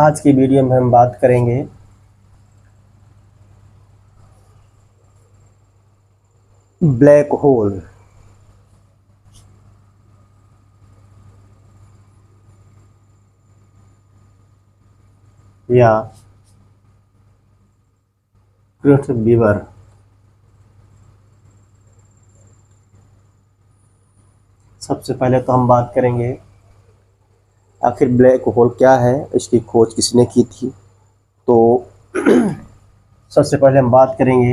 आज की वीडियो में हम बात करेंगे ब्लैक होल या कृष्ण विवर। सबसे पहले तो हम बात करेंगे आखिर ब्लैक होल क्या है, इसकी खोज किसने की थी। तो सबसे पहले हम बात करेंगे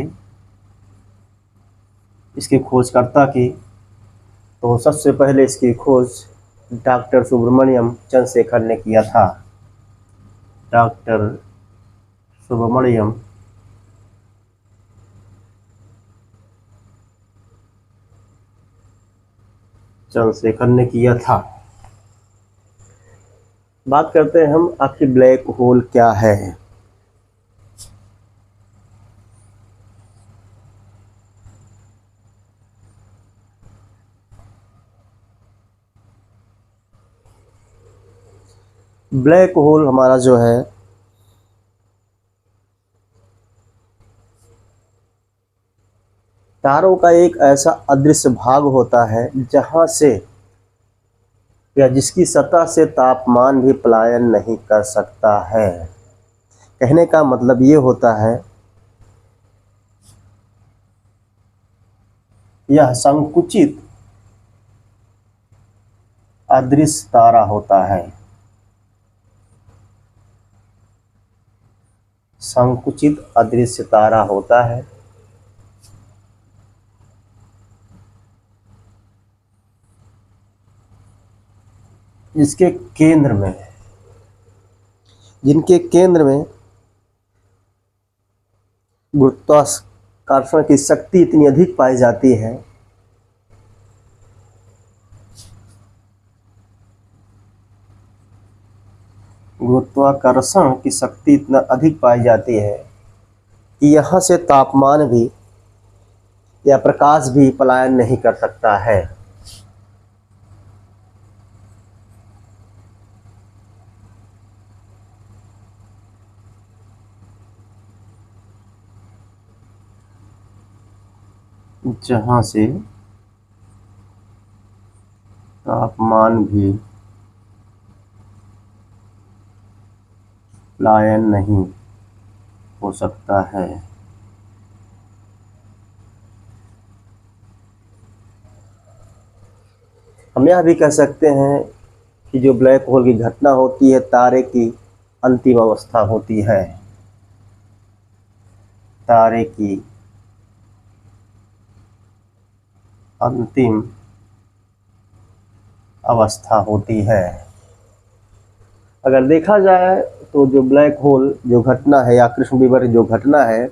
इसके खोजकर्ता की। तो सबसे पहले इसकी खोज डॉक्टर सुब्रमण्यम चंद्रशेखर ने किया था। डॉक्टर सुब्रमण्यम चंद्रशेखर ने किया था। बात करते हैं हम आखिर ब्लैक होल क्या है। ब्लैक होल हमारा जो है तारों का एक ऐसा अदृश्य भाग होता है जहां से या जिसकी सतह से तापमान भी पलायन नहीं कर सकता है। कहने का मतलब ये होता है यह संकुचित अदृश्य तारा होता है। संकुचित अदृश्य तारा होता है जिसके केंद्र में जिनके केंद्र में गुरुत्वाकर्षण की शक्ति इतनी अधिक पाई जाती है गुरुत्वाकर्षण की शक्ति इतना अधिक पाई जाती है कि यहाँ से तापमान भी या प्रकाश भी पलायन नहीं कर सकता है। जहाँ से तापमान भी पलायन नहीं हो सकता है। हम यह भी कह सकते हैं कि जो ब्लैक होल की घटना होती है तारे की अंतिम अवस्था होती है। तारे की अंतिम अवस्था होती है। अगर देखा जाए तो जो ब्लैक होल जो घटना है या कृष्ण विवर जो घटना है,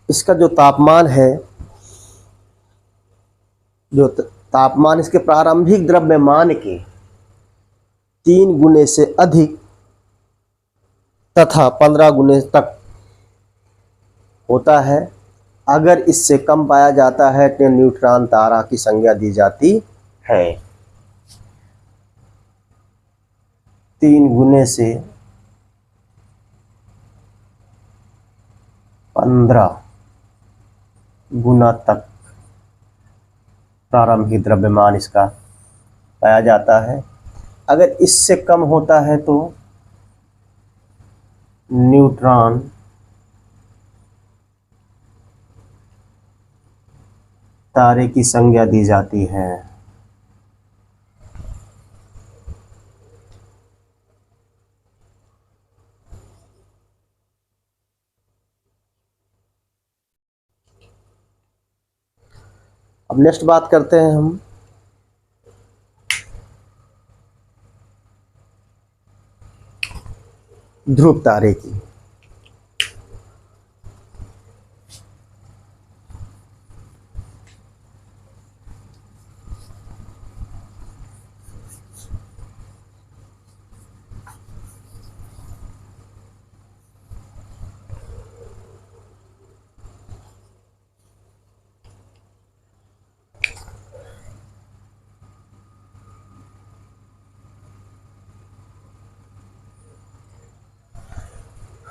इसका जो तापमान है, जो तापमान इसके प्रारंभिक द्रव्यमान के 3 गुने से अधिक तथा 15 गुने तक होता है। अगर इससे कम पाया जाता है तो न्यूट्रॉन तारा की संज्ञा दी जाती है। 3 गुने से 15 गुना तक प्रारंभिक द्रव्यमान इसका पाया जाता है। अगर इससे कम होता है तो न्यूट्रॉन तारे की संज्ञा दी जाती है। अब नेक्स्ट बात करते हैं हम ध्रुव तारे की।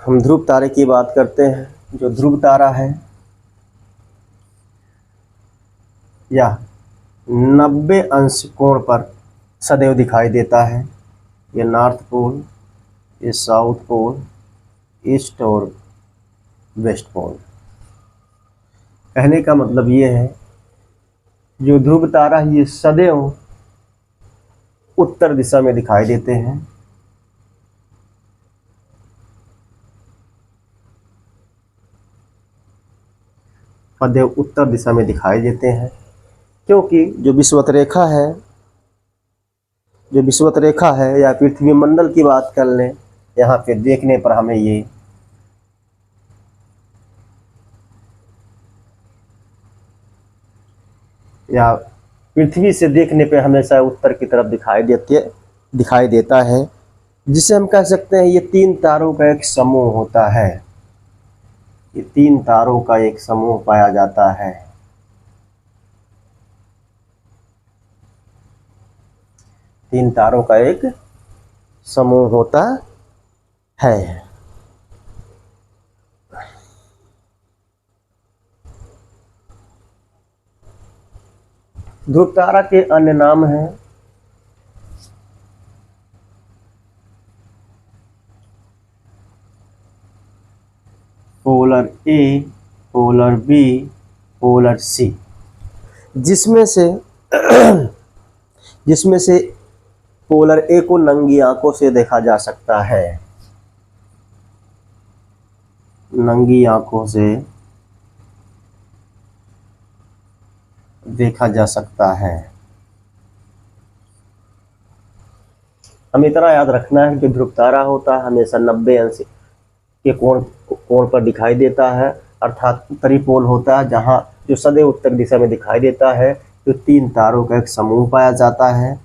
हम ध्रुव तारे की बात करते हैं। जो ध्रुव तारा है यह 90 अंश कोण पर सदैव दिखाई देता है। ये नॉर्थ पोल, ये साउथ पोल, ईस्ट और वेस्ट पोल। कहने का मतलब ये है जो ध्रुव तारा ये सदैव उत्तर दिशा में दिखाई देते हैं। सदैव उत्तर दिशा में दिखाई देते हैं क्योंकि जो विषुवत रेखा है या पृथ्वी मंडल की बात कर लें, यहाँ पे देखने पर हमें ये या पृथ्वी से देखने पे हमेशा उत्तर की तरफ दिखाई देता है, जिसे हम कह सकते हैं ये 3 तारों का एक समूह होता है। ये 3 तारों का एक समूह पाया जाता है। 3 तारों का एक समूह होता है। ध्रुव तारा के अन्य नाम हैं पोलर ए, पोलर बी, पोलर सी, जिसमें से पोलर ए को नंगी आंखों से देखा जा सकता है। नंगी आंखों से देखा जा सकता है। हमें इतना याद रखना है कि ध्रुव तारा होता है हमेशा 90 अंश के कोण पर दिखाई देता है, अर्थात उत्तरी पोल होता है जहां जो सदैव उत्तर दिशा में दिखाई देता है। जो 3 तारों का एक समूह पाया जाता है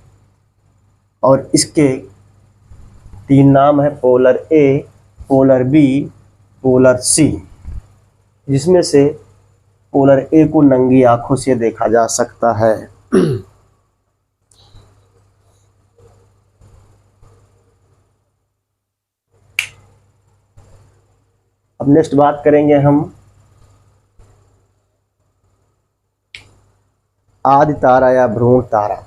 और इसके 3 नाम है पोलर ए, पोलर बी, पोलर सी, जिसमें से पोलर ए को नंगी आंखों से देखा जा सकता है। अब नेक्स्ट बात करेंगे हम आदि तारा या भ्रूण तारा।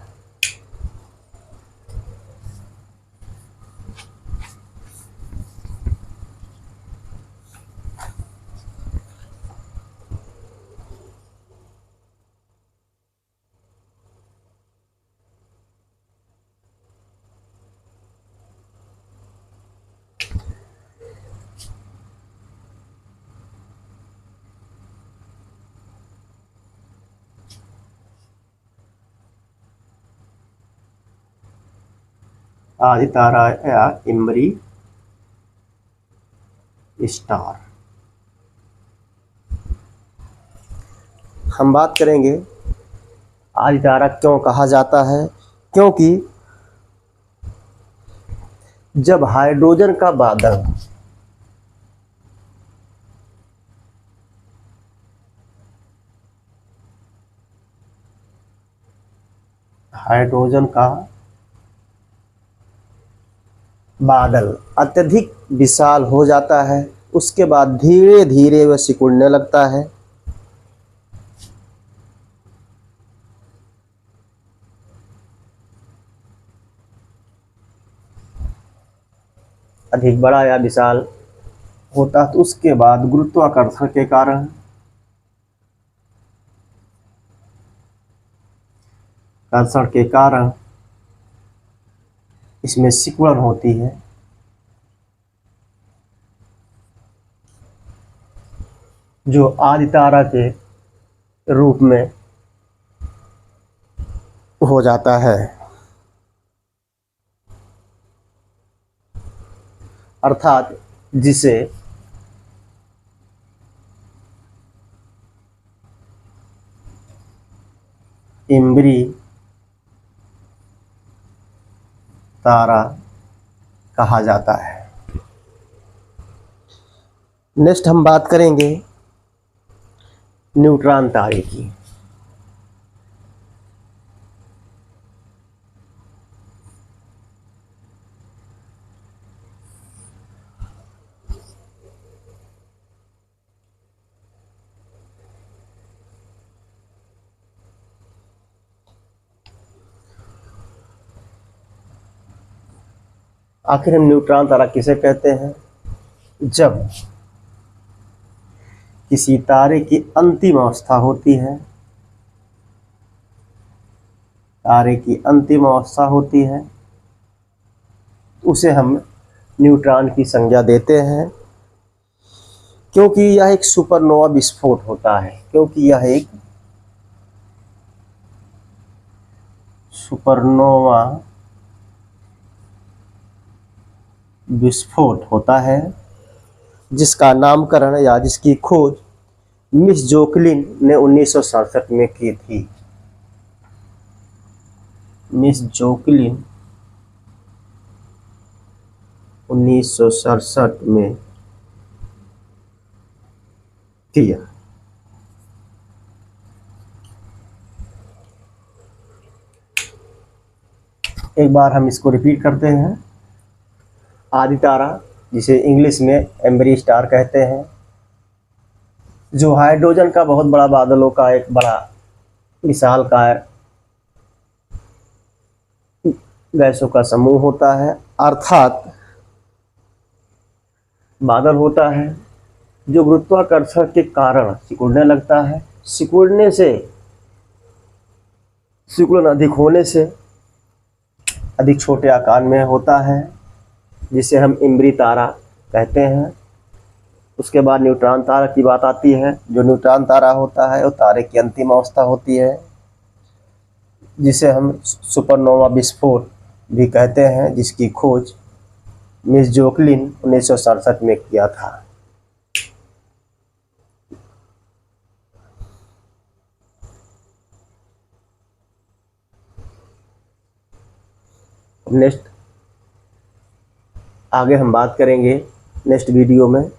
आदि तारा या इमरी स्टार। हम बात करेंगे आदि तारा क्यों कहा जाता है, क्योंकि जब हाइड्रोजन का बादल अत्यधिक विशाल हो जाता है, उसके बाद धीरे धीरे वह सिकुड़ने लगता है। अधिक बड़ा या विशाल होता है तो उसके बाद गुरुत्वाकर्षण के कारण इसमें सिकुड़न होती है। जो आदि तारा के रूप में हो जाता है, अर्थात जिसे इमरी तारा कहा जाता है। नेक्स्ट हम बात करेंगे न्यूट्रॉन तारे की। आखिर हम न्यूट्रॉन तारा किसे कहते हैं? जब किसी तारे की अंतिम अवस्था होती है, तारे की अंतिम अवस्था होती है, उसे हम न्यूट्रॉन की संज्ञा देते हैं, क्योंकि यह एक सुपरनोवा विस्फोट होता है, क्योंकि यह एक सुपरनोवा विस्फोट होता है, जिसका नामकरण या जिसकी खोज मिस जोकलिन ने 1967 में की थी। मिस जोकलिन 1967 में किया। एक बार हम इसको रिपीट करते हैं। आदि तारा, जिसे इंग्लिश में एम्बरी स्टार कहते हैं, जो हाइड्रोजन का बहुत बड़ा बादलों का एक बड़ा विशालकाय गैसों का समूह होता है, अर्थात बादल होता है जो गुरुत्वाकर्षण के कारण सिकुड़ने लगता है। सिकुड़न अधिक होने से अधिक छोटे आकार में होता है, जिसे हम इम्बरी तारा कहते हैं। उसके बाद न्यूट्रॉन तारा की बात आती है। जो न्यूट्रॉन तारा होता है वो तारे की अंतिम अवस्था होती है, जिसे हम सुपरनोवा विस्फोट भी कहते हैं, जिसकी खोज मिस जोकलिन 1967 में किया था। नेक्स्ट आगे हम बात करेंगे नेक्स्ट वीडियो में